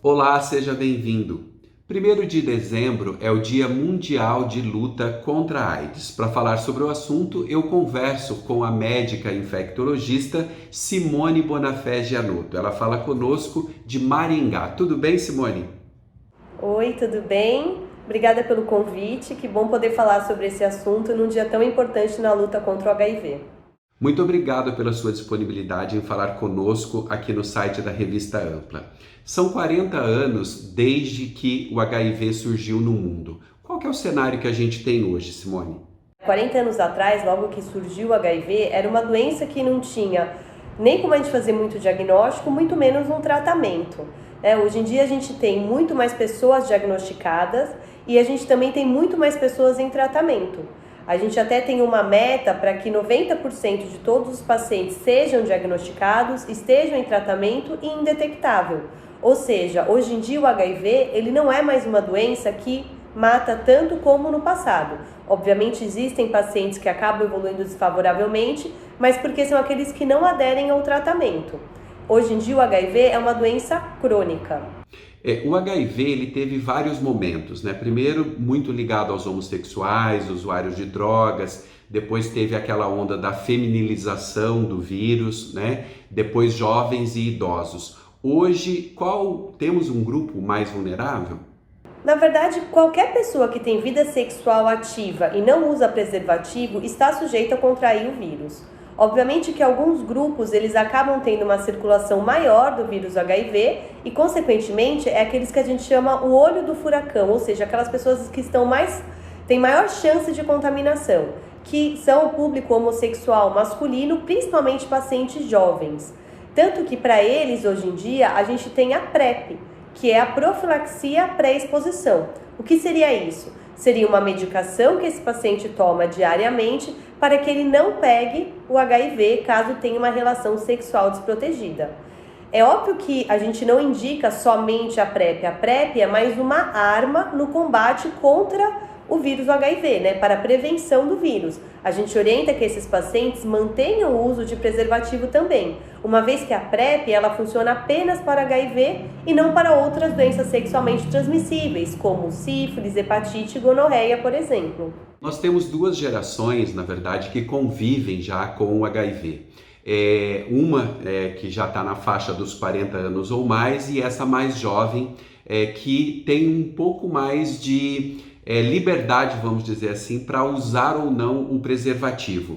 Olá, seja bem-vindo. 1º de dezembro é o Dia Mundial de Luta contra a AIDS. Para falar sobre o assunto, eu converso com a médica infectologista Simone Bonafé Gianotto. Ela fala conosco de Maringá. Tudo bem, Simone? Oi, tudo bem? Obrigada pelo convite. Que bom poder falar sobre esse assunto num dia tão importante na luta contra o HIV. Muito obrigado pela sua disponibilidade em falar conosco aqui no site da Revista Ampla. São 40 anos desde que o HIV surgiu no mundo. Qual que é o cenário que a gente tem hoje, Simone? 40 anos atrás, logo que surgiu o HIV, era uma doença que não tinha nem como a gente fazer muito diagnóstico, muito menos um tratamento. Hoje em dia a gente tem muito mais pessoas diagnosticadas e a gente também tem muito mais pessoas em tratamento. A gente até tem uma meta para que 90% de todos os pacientes sejam diagnosticados, estejam em tratamento e indetectável. Ou seja, hoje em dia o HIV ele não é mais uma doença que mata tanto como no passado. Obviamente existem pacientes que acabam evoluindo desfavoravelmente, mas porque são aqueles que não aderem ao tratamento. Hoje em dia o HIV é uma doença crônica. O HIV ele teve vários momentos, né? Primeiro, muito ligado aos homossexuais, usuários de drogas. Depois teve aquela onda da feminilização do vírus, né? Depois jovens e idosos. Hoje, temos um grupo mais vulnerável? Na verdade, qualquer pessoa que tem vida sexual ativa e não usa preservativo está sujeita a contrair o vírus. Obviamente que alguns grupos eles acabam tendo uma circulação maior do vírus HIV e, consequentemente, é aqueles que a gente chama o olho do furacão, ou seja, aquelas pessoas que têm maior chance de contaminação, que são o público homossexual masculino, principalmente pacientes jovens. Tanto que para eles, hoje em dia, a gente tem a PrEP, que é a profilaxia pré-exposição. O que seria isso? Seria uma medicação que esse paciente toma diariamente para que ele não pegue o HIV caso tenha uma relação sexual desprotegida. É óbvio que a gente não indica somente a PrEP. A PrEP é mais uma arma no combate contra o vírus HIV, né? Para a prevenção do vírus. A gente orienta que esses pacientes mantenham o uso de preservativo também, uma vez que a PrEP ela funciona apenas para HIV e não para outras doenças sexualmente transmissíveis, como sífilis, hepatite e gonorreia, por exemplo. Nós temos duas gerações, na verdade, que convivem já com o HIV. Uma que já está na faixa dos 40 anos ou mais e essa mais jovem que tem um pouco mais de liberdade, vamos dizer assim, para usar ou não o preservativo.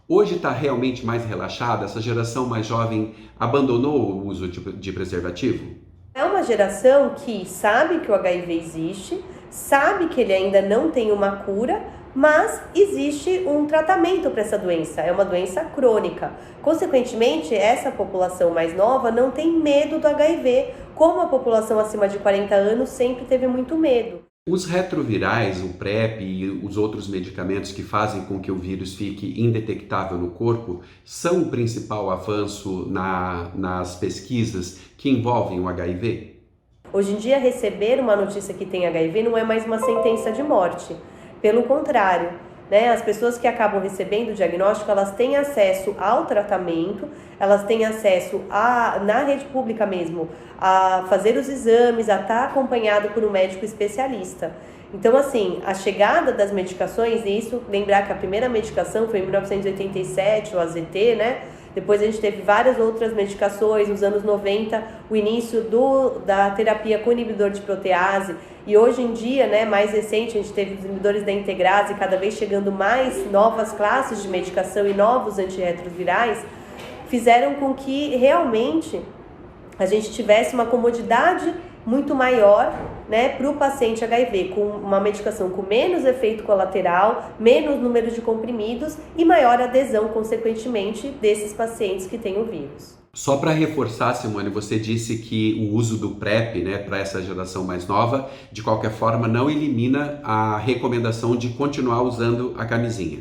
Hoje está realmente mais relaxada? Essa geração mais jovem abandonou o uso de preservativo? É uma geração que sabe que o HIV existe, sabe que ele ainda não tem uma cura, mas existe um tratamento para essa doença, é uma doença crônica. Consequentemente, essa população mais nova não tem medo do HIV, como a população acima de 40 anos sempre teve muito medo. Os retrovirais, o PrEP e os outros medicamentos que fazem com que o vírus fique indetectável no corpo são o principal avanço nas pesquisas que envolvem o HIV? Hoje em dia, receber uma notícia que tem HIV não é mais uma sentença de morte. Pelo contrário, as pessoas que acabam recebendo o diagnóstico, elas têm acesso ao tratamento, elas têm acesso na rede pública mesmo, a fazer os exames, a estar acompanhado por um médico especialista. Então, assim, a chegada das medicações, e isso, lembrar que a primeira medicação foi em 1987, o AZT, né? Depois a gente teve várias outras medicações, nos anos 90, o início da terapia com inibidor de protease, e hoje em dia, mais recente, a gente teve os inibidores da integrase, cada vez chegando mais novas classes de medicação e novos antirretrovirais, fizeram com que realmente a gente tivesse uma comodidade muito maior para o paciente HIV, com uma medicação com menos efeito colateral, menos número de comprimidos e maior adesão, consequentemente, desses pacientes que têm o vírus. Só para reforçar, Simone, você disse que o uso do PrEP, para essa geração mais nova, de qualquer forma, não elimina a recomendação de continuar usando a camisinha.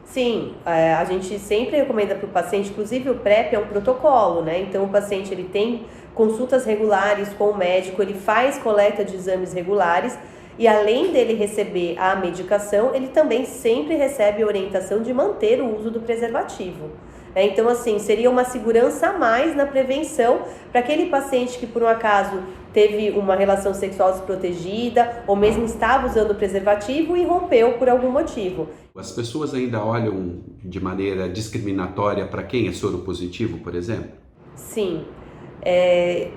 Sim, a gente sempre recomenda para o paciente, inclusive o PrEP é um protocolo, então o paciente ele tem consultas regulares com o médico, ele faz coleta de exames regulares e além dele receber a medicação, ele também sempre recebe a orientação de manter o uso do preservativo. Então, assim, seria uma segurança a mais na prevenção para aquele paciente que, por um acaso, teve uma relação sexual desprotegida ou mesmo estava usando preservativo e rompeu por algum motivo. As pessoas ainda olham de maneira discriminatória para quem é soro positivo, por exemplo? Sim.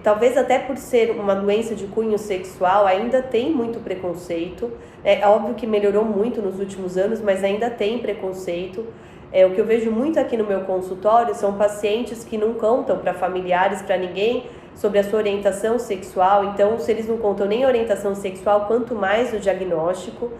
Talvez até por ser uma doença de cunho sexual, ainda tem muito preconceito. É óbvio que melhorou muito nos últimos anos, mas ainda tem preconceito. O que eu vejo muito aqui no meu consultório são pacientes que não contam para familiares, para ninguém, sobre a sua orientação sexual. Então, se eles não contam nem a orientação sexual, quanto mais o diagnóstico.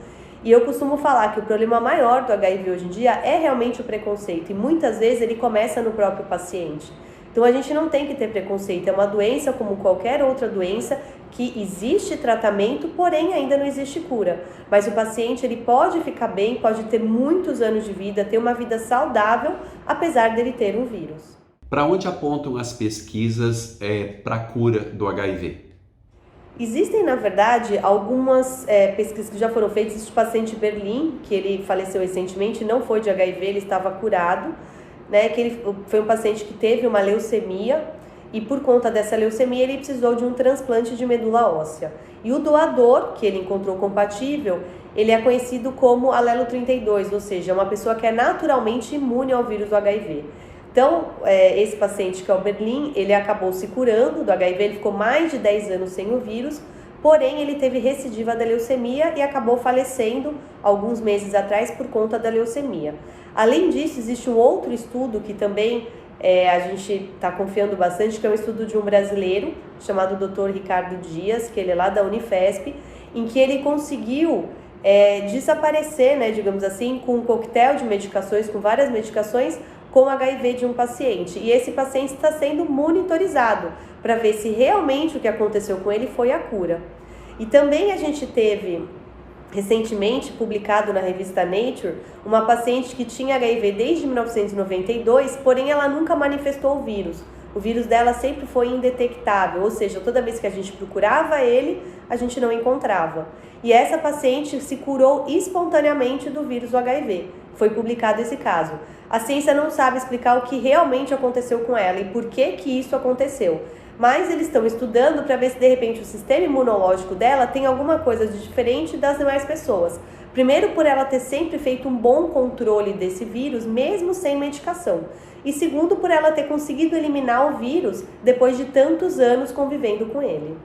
E eu costumo falar que o problema maior do HIV hoje em dia é realmente o preconceito. E muitas vezes ele começa no próprio paciente. Então a gente não tem que ter preconceito, é uma doença como qualquer outra doença que existe tratamento, porém ainda não existe cura. Mas o paciente ele pode ficar bem, pode ter muitos anos de vida, ter uma vida saudável, apesar dele ter um vírus. Para onde apontam as pesquisas para a cura do HIV? Existem, na verdade, algumas pesquisas que já foram feitas. Existe o paciente Berlim, que ele faleceu recentemente, não foi de HIV, ele estava curado. Que ele foi um paciente que teve uma leucemia e por conta dessa leucemia ele precisou de um transplante de medula óssea. E o doador, que ele encontrou compatível, ele é conhecido como alelo 32, ou seja, uma pessoa que é naturalmente imune ao vírus do HIV. Então, esse paciente que é o Berlim, ele acabou se curando do HIV, ele ficou mais de 10 anos sem o vírus, porém ele teve recidiva da leucemia e acabou falecendo alguns meses atrás por conta da leucemia. Além disso, existe um outro estudo que também a gente está confiando bastante, que é um estudo de um brasileiro chamado Dr. Ricardo Dias, que ele é lá da Unifesp, em que ele conseguiu desaparecer, digamos assim, com um coquetel de medicações, com várias medicações, com HIV de um paciente. E esse paciente está sendo monitorizado para ver se realmente o que aconteceu com ele foi a cura. E também a gente teve recentemente publicado na revista Nature uma paciente que tinha HIV desde 1992, porém ela nunca manifestou o vírus. O vírus dela sempre foi indetectável, ou seja, toda vez que a gente procurava ele, a gente não encontrava. E essa paciente se curou espontaneamente do vírus do HIV. Foi publicado esse caso. A ciência não sabe explicar o que realmente aconteceu com ela e por que isso aconteceu. Mas eles estão estudando para ver se de repente o sistema imunológico dela tem alguma coisa de diferente das demais pessoas. Primeiro, por ela ter sempre feito um bom controle desse vírus, mesmo sem medicação. E segundo, por ela ter conseguido eliminar o vírus depois de tantos anos convivendo com ele.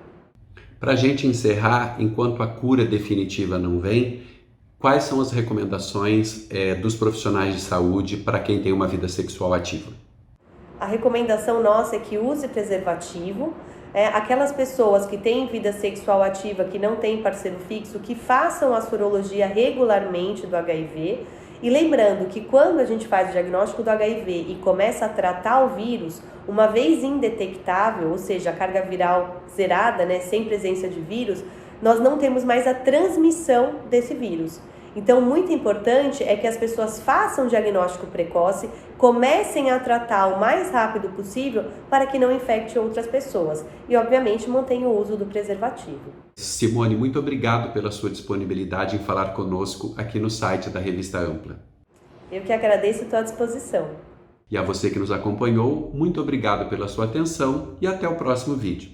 Para a gente encerrar, enquanto a cura definitiva não vem, quais são as recomendações dos profissionais de saúde para quem tem uma vida sexual ativa? A recomendação nossa é que use preservativo. Aquelas pessoas que têm vida sexual ativa, que não têm parceiro fixo, que façam a sorologia regularmente do HIV. E lembrando que quando a gente faz o diagnóstico do HIV e começa a tratar o vírus, uma vez indetectável, ou seja, a carga viral zerada, sem presença de vírus, nós não temos mais a transmissão desse vírus. Então, muito importante é que as pessoas façam o diagnóstico precoce, comecem a tratar o mais rápido possível para que não infecte outras pessoas. E, obviamente, mantenham o uso do preservativo. Simone, muito obrigado pela sua disponibilidade em falar conosco aqui no site da Revista Ampla. Eu que agradeço e estou à disposição. E a você que nos acompanhou, muito obrigado pela sua atenção e até o próximo vídeo.